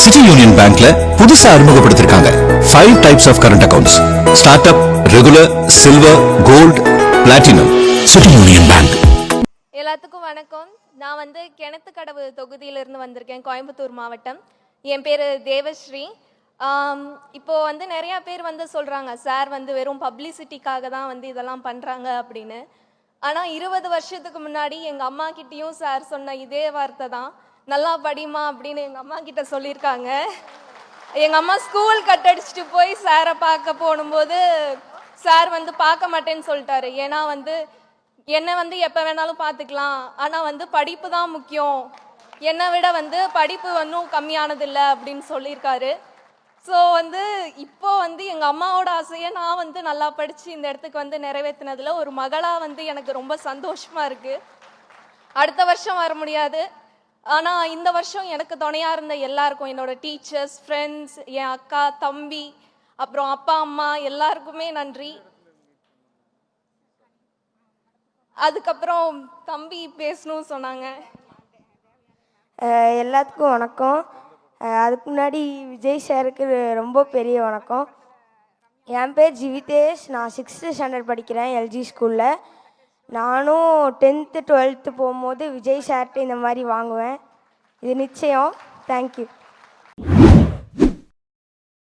City Union பேங்க்ல புதுசா அறிமுகப்படுத்திருக்காங்க 5 types of current accounts. Start up, regular, silver, gold, platinum. City Union Bank. எல்லாத்துக்கும் வணக்கம். நான் கிணத்துக்கடவு தொகுதியிலிருந்து வந்திருக்கேன், கோயம்புத்தூர் மாவட்டம். என் பேர் தேவஸ்ரீ. இப்போ நிறையா பேர் சொல்கிறாங்க சார் வெறும் பப்ளிசிட்டிக்காக தான் இதெல்லாம் பண்ணுறாங்க அப்படின்னு. ஆனால் 20 வருஷத்துக்கு முன்னாடி எங்கள் அம்மா கிட்டேயும் சார் சொன்ன இதே வார்த்தை தான், நல்லா படிமா அப்படின்னு எங்கள் அம்மா கிட்ட சொல்லியிருக்காங்க. எங்கள் அம்மா ஸ்கூல் கட்டடிச்சிட்டு போய் சாரை பார்க்க போகும்போது சார் பார்க்க மாட்டேன்னு சொல்லிட்டாரு. ஏன்னா என்னை எப்போ வேணாலும் பார்த்துக்கலாம், ஆனால் படிப்பு தான் முக்கியம், என்னை விட படிப்பு ஒன்றும் கம்மியானதில்லை அப்படின்னு சொல்லியிருக்காரு. ஸோ இப்போ எங்கள் அம்மாவோட ஆசையை நான் நல்லா படித்து இந்த இடத்துக்கு நிறைவேற்றினதில் ஒரு மகளாக எனக்கு ரொம்ப சந்தோஷமாக இருக்குது. அடுத்த வருஷம் வர முடியாது, ஆனால் இந்த வருஷம் எனக்கு துணையாக இருந்த எல்லாருக்கும், என்னோடய டீச்சர்ஸ், ஃப்ரெண்ட்ஸ், என் அக்கா, தம்பி, அப்புறம் அப்பா அம்மா எல்லாருக்குமே நன்றி. அதுக்கப்புறம் தம்பி பேசணும்னு சொன்னாங்க. எல்லாத்துக்கும் வணக்கம். அதுக்கு முன்னாடி விஜய் சாருக்கு ரொம்ப பெரிய வணக்கம். என் பேர் ஜிவிதேஷ். நான் 6th ஸ்டாண்டர்ட் படிக்கிறேன் எல்ஜி ஸ்கூலில். நானும் 10th 12th போகும்போது விஜய் சார்ட்டு இந்த மாதிரி வாங்குவேன், இது நிச்சயம். தேங்க்யூ.